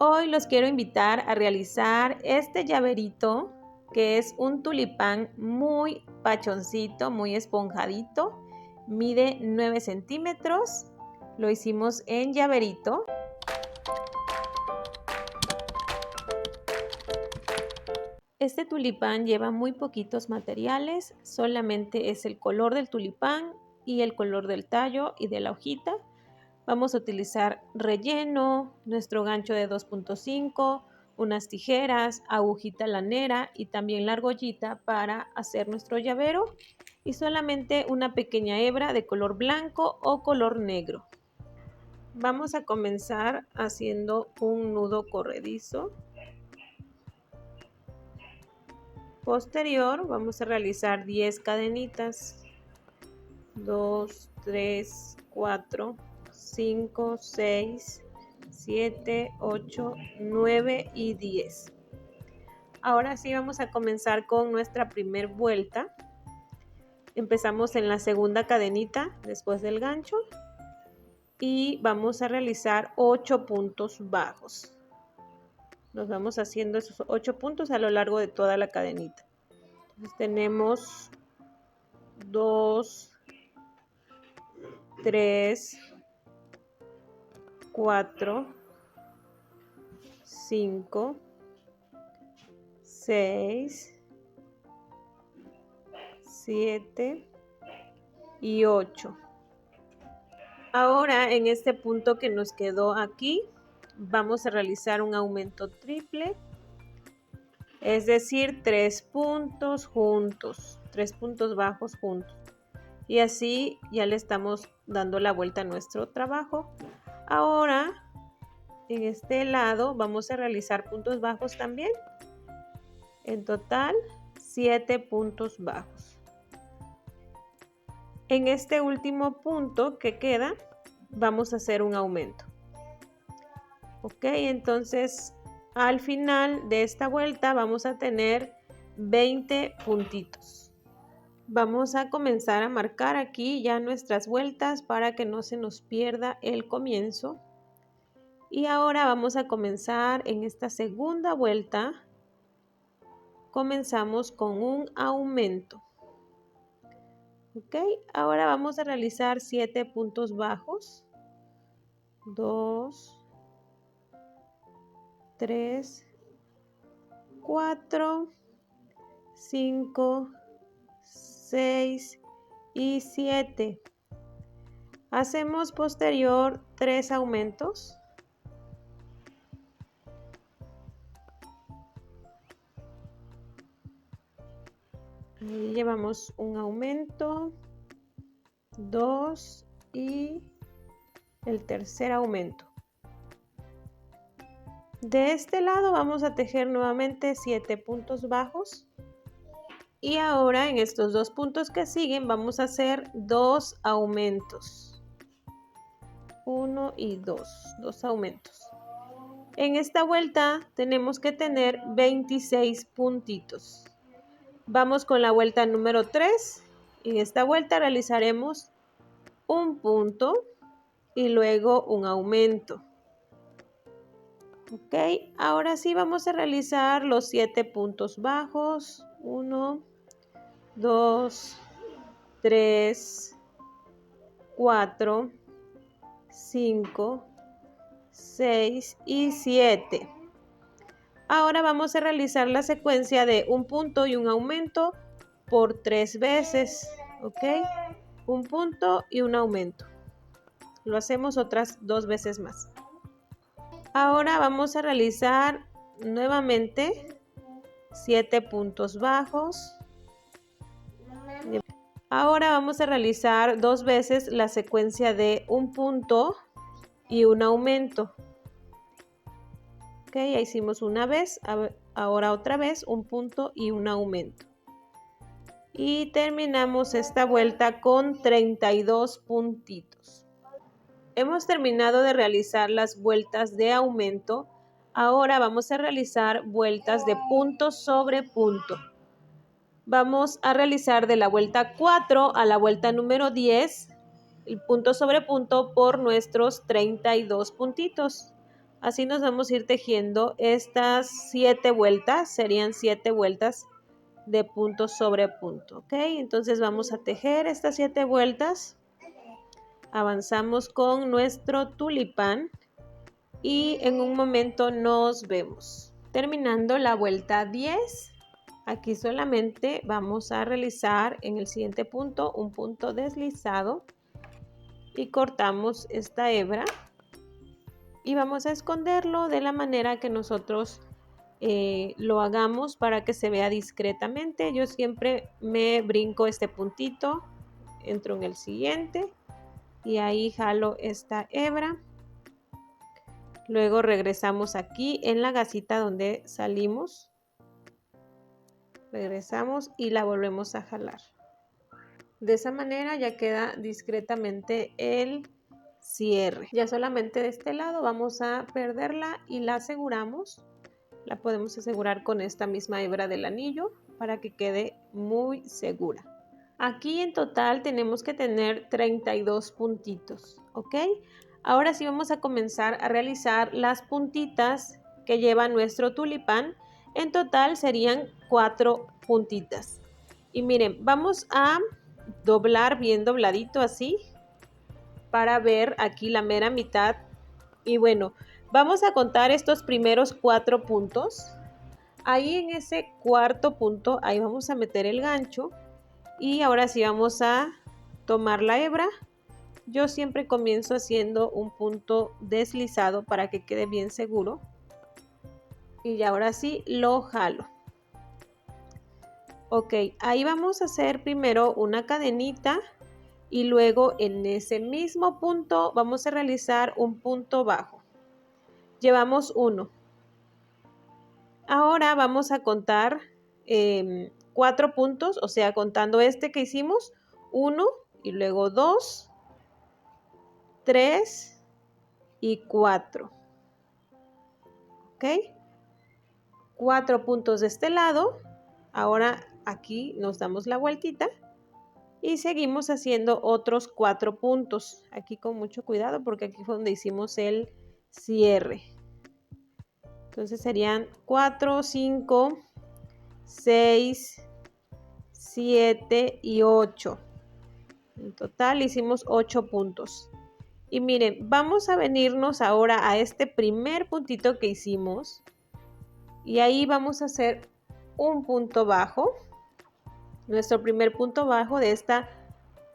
Hoy los quiero invitar a realizar este llaverito, que es un tulipán muy pachoncito, muy esponjadito. Mide 9 centímetros. Lo hicimos en llaverito. Este tulipán lleva muy poquitos materiales, solamente es el color del tulipán y el color del tallo y de la hojita. Vamos a utilizar relleno, nuestro gancho de 2.5, unas tijeras, agujita lanera y también la argollita para hacer nuestro llavero y solamente una pequeña hebra de color blanco o color negro. Vamos a comenzar haciendo un nudo corredizo. Posterior vamos a realizar 10 cadenitas, 2, 3, 4, 5, 6, 7, 8, 9 y 10. Ahora sí vamos a comenzar con nuestra primer vuelta. Empezamos en la segunda cadenita después del gancho y vamos a realizar 8 puntos bajos. Nos vamos haciendo esos 8 puntos a lo largo de toda la cadenita. Entonces tenemos 2, 3, 4, 5, 6, 7 y 8. Ahora en este punto que nos quedó aquí, vamos a realizar un aumento triple, es decir, 3 puntos juntos, 3 puntos bajos juntos. Y así ya le estamos dando la vuelta a nuestro trabajo. Ahora en este lado vamos a realizar puntos bajos también. En total 7 puntos bajos. En este último punto que queda vamos a hacer un aumento. Ok, entonces al final de esta vuelta vamos a tener 20 puntitos. Vamos a comenzar a marcar aquí ya nuestras vueltas para que no se nos pierda el comienzo. Y ahora vamos a comenzar en esta segunda vuelta. Comenzamos con un aumento. Ok, ahora vamos a realizar 7 puntos bajos. 2, 3, 4, 5, 6 y 7. Hacemos posterior 3 aumentos. Ahí llevamos un aumento, 2 y el tercer aumento. De este lado vamos a tejer nuevamente 7 puntos bajos. Y ahora en estos 2 puntos que siguen vamos a hacer 2 aumentos. 1 y 2 aumentos. En esta vuelta tenemos que tener 26 puntitos. Vamos con la vuelta número 3. En esta vuelta realizaremos un punto y luego un aumento. Ok, ahora sí vamos a realizar los 7 puntos bajos. 1, 2, 3, 4, 5, 6 y 7. Ahora vamos a realizar la secuencia de un punto y un aumento por 3 veces, ¿ok? Un punto y un aumento. Lo hacemos otras 2 veces más. Ahora vamos a realizar nuevamente 7 puntos bajos. Ahora vamos a realizar 2 veces la secuencia de un punto y un aumento. Ok, ya hicimos una vez, ahora otra vez un punto y un aumento. Y terminamos esta vuelta con 32 puntitos. Hemos terminado de realizar las vueltas de aumento. Ahora vamos a realizar vueltas de punto sobre punto. Vamos a realizar de la vuelta 4 a la vuelta número 10 el punto sobre punto por nuestros 32 puntitos. Así nos vamos a ir tejiendo estas 7 vueltas, serían 7 vueltas de punto sobre punto, ¿ok? Entonces vamos a tejer estas 7 vueltas. Avanzamos con nuestro tulipán y en un momento nos vemos. Terminando la vuelta 10, aquí solamente vamos a realizar en el siguiente punto un punto deslizado y cortamos esta hebra y vamos a esconderlo de la manera que nosotros lo hagamos para que se vea discretamente. Yo siempre me brinco este puntito, entro en el siguiente y ahí jalo esta hebra. Luego regresamos aquí en la gasita donde salimos. Regresamos y la volvemos a jalar. De esa manera ya queda discretamente el cierre. Ya solamente de este lado vamos a perderla y la aseguramos. La podemos asegurar con esta misma hebra del anillo para que quede muy segura. Aquí en total tenemos que tener 32 puntitos, ¿ok? Ahora sí vamos a comenzar a realizar las puntitas que lleva nuestro tulipán. En total serían 4 puntitas. Y miren, vamos a doblar bien dobladito así para ver aquí la mera mitad. Y bueno, vamos a contar estos primeros 4 puntos. Ahí en ese cuarto punto, ahí vamos a meter el gancho. Y ahora sí vamos a tomar la hebra. Yo siempre comienzo haciendo un punto deslizado para que quede bien seguro. Y ahora sí lo jalo. Ok, ahí vamos a hacer primero una cadenita y luego en ese mismo punto vamos a realizar un punto bajo. Llevamos 1. Ahora vamos a contar 4 puntos, o sea, contando este que hicimos, 1 y luego 2, 3 y 4. ¿Ok? 4 puntos de este lado. Ahora aquí nos damos la vueltita y seguimos haciendo otros 4 puntos. Aquí con mucho cuidado porque aquí fue donde hicimos el cierre. Entonces serían 4, 5, 6, 7 y 8. En total hicimos 8 puntos. Y miren, vamos a venirnos ahora a este primer puntito que hicimos. Y ahí vamos a hacer un punto bajo. Nuestro primer punto bajo de esta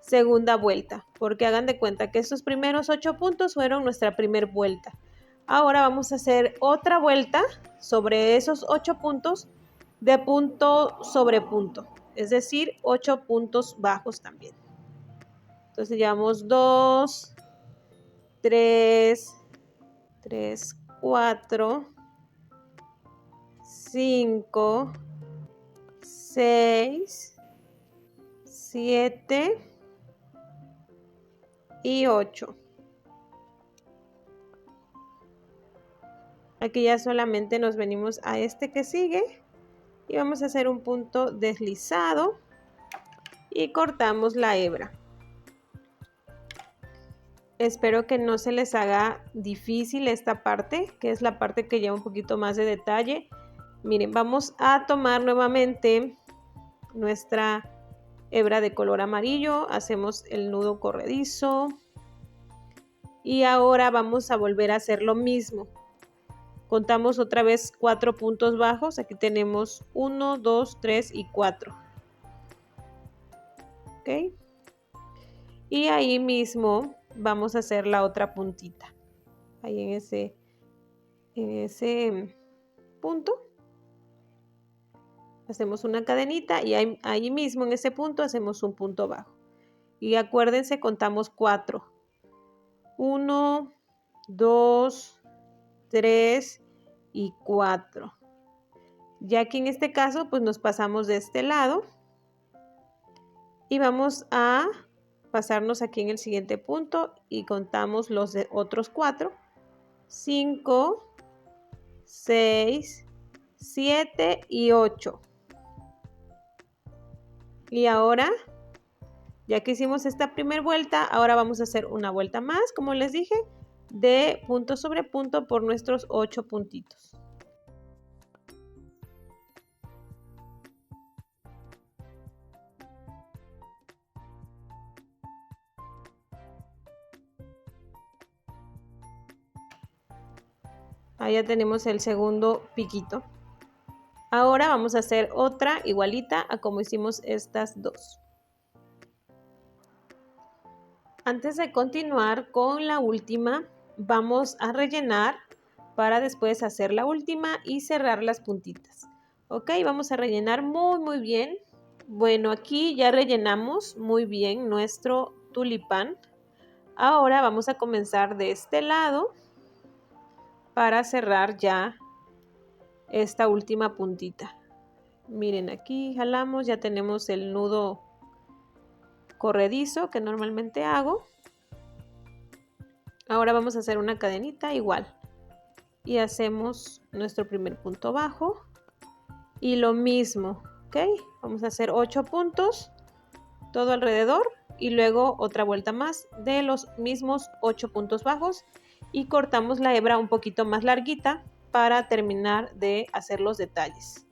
segunda vuelta. Porque hagan de cuenta que estos primeros 8 puntos fueron nuestra primera vuelta. Ahora vamos a hacer otra vuelta sobre esos 8 puntos de punto sobre punto. Es decir, 8 puntos bajos también. Entonces llevamos 2, 3, 4, 5, 6, 7 y 8. Aquí ya solamente nos venimos a este que sigue y vamos a hacer un punto deslizado y cortamos la hebra. Espero que no se les haga difícil esta parte, que es la parte que lleva un poquito más de detalle. Miren, vamos a tomar nuevamente nuestra hebra de color amarillo, hacemos el nudo corredizo y ahora vamos a volver a hacer lo mismo. Contamos otra vez 4 puntos bajos, aquí tenemos 1, 2, 3 y 4. ¿Ok? Y ahí mismo vamos a hacer la otra puntita, ahí en ese punto. Hacemos una cadenita y ahí mismo en ese punto hacemos un punto bajo. Y acuérdense, contamos 4. 1, 2, 3 y 4. Ya que en este caso pues nos pasamos de este lado y vamos a pasarnos aquí en el siguiente punto y contamos los otros 4. 5, 6, 7 y 8. Y ahora, ya que hicimos esta primera vuelta, ahora vamos a hacer una vuelta más, como les dije. de punto sobre punto por nuestros 8 puntitos. Ahí ya tenemos el segundo piquito. Ahora vamos a hacer otra igualita a como hicimos estas dos. Antes de continuar con la última, vamos a rellenar para después hacer la última y cerrar las puntitas. Ok, vamos a rellenar muy bien. Bueno, aquí ya rellenamos muy bien nuestro tulipán. Ahora vamos a comenzar de este lado para cerrar ya esta última puntita. Miren, aquí jalamos, ya tenemos el nudo corredizo que normalmente hago. Ahora vamos a hacer una cadenita igual y hacemos nuestro primer punto bajo y lo mismo, ¿ok? Vamos a hacer 8 puntos todo alrededor y luego otra vuelta más de los mismos 8 puntos bajos y cortamos la hebra un poquito más larguita para terminar de hacer los detalles.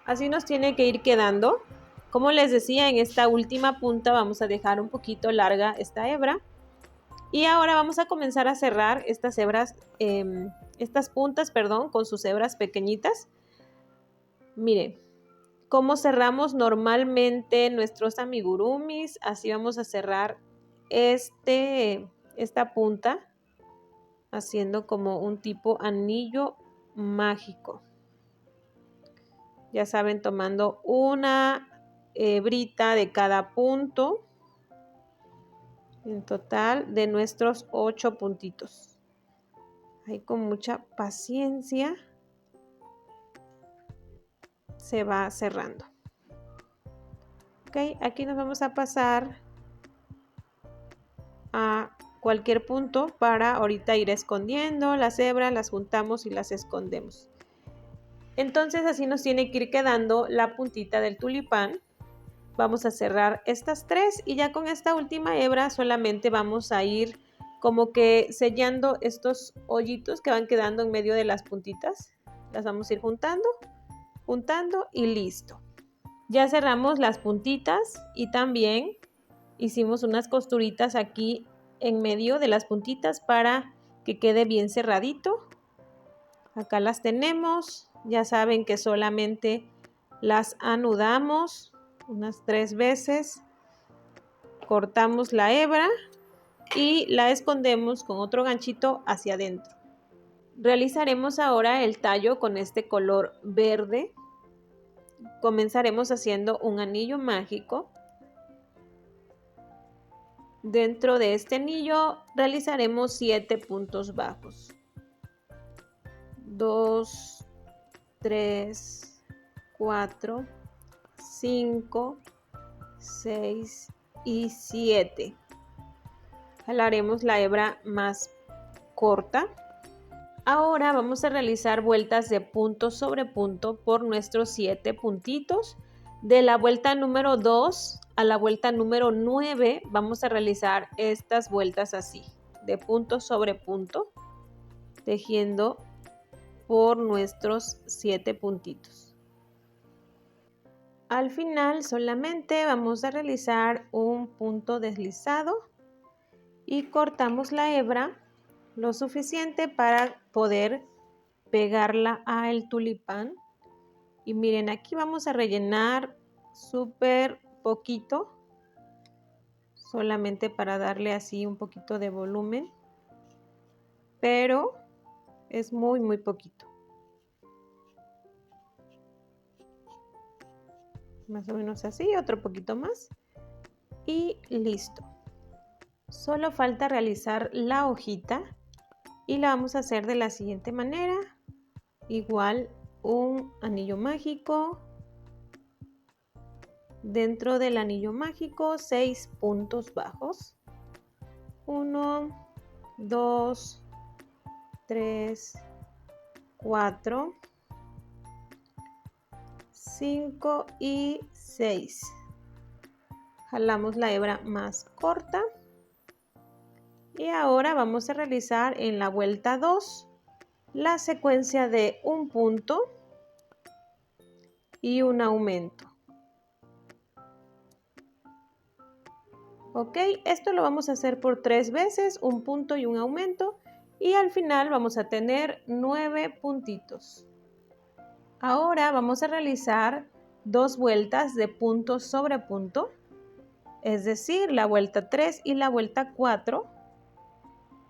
Así nos tiene que ir quedando. Como les decía, en esta última punta vamos a dejar un poquito larga esta hebra. Y ahora vamos a comenzar a cerrar estas hebras, estas puntas, perdón, con sus hebras pequeñitas. Miren, cómo cerramos normalmente nuestros amigurumis. Así vamos a cerrar esta punta, haciendo como un tipo anillo mágico. Ya saben, tomando una hebrita de cada punto. En total de nuestros 8 puntitos. Ahí con mucha paciencia se va cerrando. Ok, aquí nos vamos a pasar a cualquier punto para ahorita ir escondiendo las hebras, las juntamos y las escondemos. Entonces así nos tiene que ir quedando la puntita del tulipán. Vamos a cerrar estas 3 y ya con esta última hebra solamente vamos a ir como que sellando estos hoyitos que van quedando en medio de las puntitas. Las vamos a ir juntando y listo. Ya cerramos las puntitas y también hicimos unas costuritas aquí en medio de las puntitas para que quede bien cerradito. Acá las tenemos. Ya saben que solamente las anudamos unas 3 veces, cortamos la hebra y la escondemos con otro ganchito hacia adentro. Realizaremos ahora el tallo con este color verde. Comenzaremos haciendo un anillo mágico. Dentro de este anillo realizaremos 7 puntos bajos. 2, 3, 4, 5, 6 y 7. Jalaremos la hebra más corta. Ahora vamos a realizar vueltas de punto sobre punto por nuestros 7 puntitos. De la vuelta número 2 a la vuelta número 9 vamos a realizar estas vueltas así, de punto sobre punto, tejiendo por nuestros 7 puntitos. Al final solamente vamos a realizar un punto deslizado y cortamos la hebra lo suficiente para poder pegarla al tulipán. Y miren, aquí vamos a rellenar súper poquito, solamente para darle así un poquito de volumen, pero es muy poquito. Más o menos así, otro poquito más y listo. Solo falta realizar la hojita y la vamos a hacer de la siguiente manera. Igual un anillo mágico. Dentro del anillo mágico 6 puntos bajos. 1, 2, 3, 4, 5 y 6. Jalamos la hebra más corta Y ahora vamos a realizar en la vuelta 2 la secuencia de un punto y un aumento. Ok, esto lo vamos a hacer por 3 veces, un punto y un aumento, y al final vamos a tener 9 puntitos. Ahora vamos a realizar 2 vueltas de punto sobre punto, es decir, la vuelta 3 y la vuelta 4.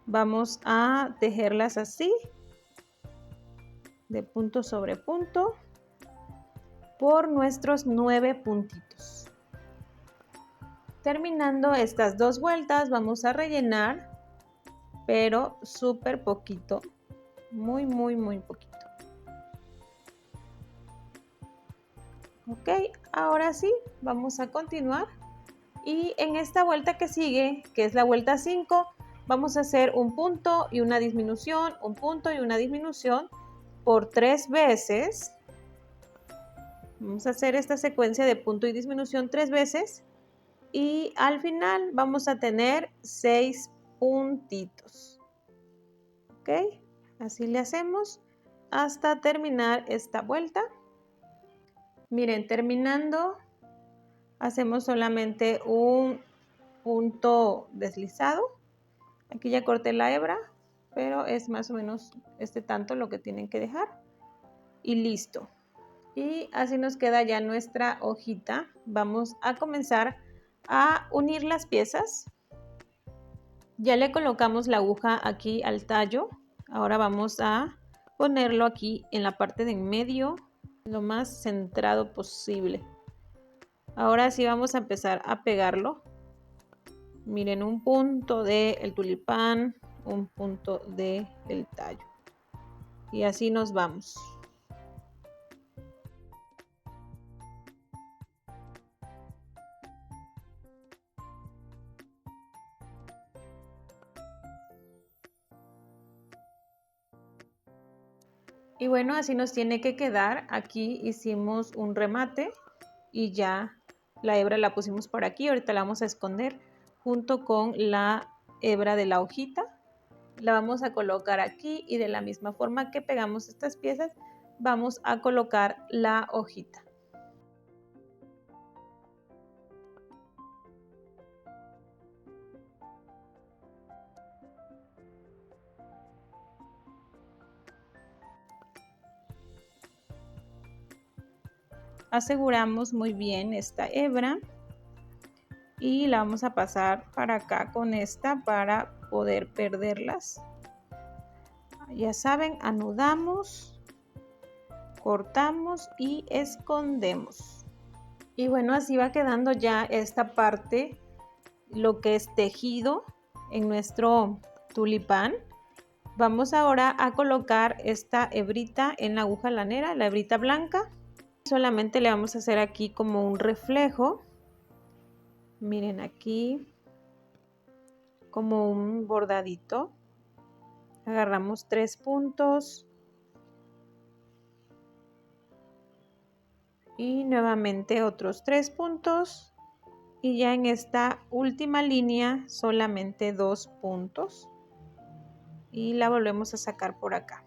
Vamos a tejerlas así, de punto sobre punto, por nuestros 9 puntitos. Terminando estas 2 vueltas, vamos a rellenar, pero súper poquito, muy poquito. Ok, ahora sí, vamos a continuar. Y en esta vuelta que sigue, que es la vuelta 5, vamos a hacer un punto y una disminución, un punto y una disminución por 3 veces. Vamos a hacer esta secuencia de punto y disminución 3 veces. Y al final vamos a tener 6 puntitos. Ok, así le hacemos hasta terminar esta vuelta. Miren, terminando, hacemos solamente un punto deslizado. Aquí ya corté la hebra, pero es más o menos tanto lo que tienen que dejar. Y listo. Y así nos queda ya nuestra hojita. Vamos a comenzar a unir las piezas. Ya le colocamos la aguja aquí al tallo. Ahora vamos a ponerlo aquí en la parte de en medio, lo más centrado posible. Ahora sí vamos a empezar a pegarlo. Miren, un punto del tulipán, un punto del tallo. Y así nos vamos. Y bueno, así nos tiene que quedar. Aquí hicimos un remate y ya la hebra la pusimos por aquí. Ahorita la vamos a esconder junto con la hebra de la hojita. La vamos a colocar aquí y de la misma forma que pegamos estas piezas, vamos a colocar la hojita. Aseguramos muy bien esta hebra y la vamos a pasar para acá con esta para poder perderlas. Ya saben, anudamos, cortamos y escondemos. Y bueno, así va quedando ya esta parte, lo que es tejido en nuestro tulipán. Vamos ahora a colocar esta hebrita en la aguja lanera, la hebrita blanca. Solamente le vamos a hacer aquí como un reflejo. Miren aquí, como un bordadito. Agarramos 3 puntos. Y nuevamente otros 3 puntos. Y ya en esta última línea solamente 2 puntos. Y la volvemos a sacar por acá.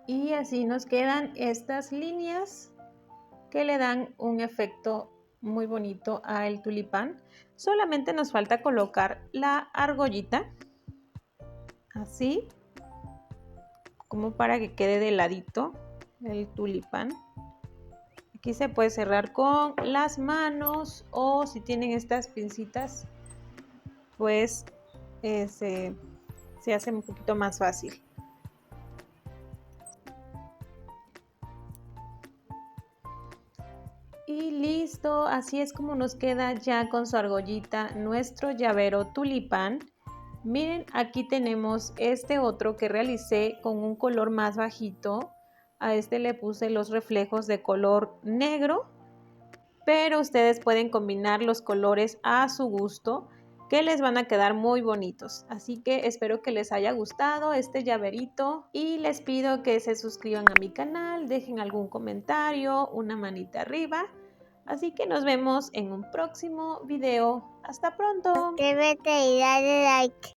Y así nos quedan estas líneas que le dan un efecto muy bonito al tulipán. Solamente nos falta colocar la argollita, así, como para que quede de ladito el tulipán. Aquí se puede cerrar con las manos o si tienen estas pincitas, pues se hace un poquito más fácil. Y listo, así es como nos queda ya con su argollita nuestro llavero tulipán. Miren, aquí tenemos este otro que realicé con un color más bajito. A este le puse los reflejos de color negro, pero ustedes pueden combinar los colores a su gusto, que les van a quedar muy bonitos. Así que espero que les haya gustado este llaverito y les pido que se suscriban a mi canal, dejen algún comentario, una manita arriba. Así que nos vemos en un próximo video. ¡Hasta pronto! Suscríbete y dale like.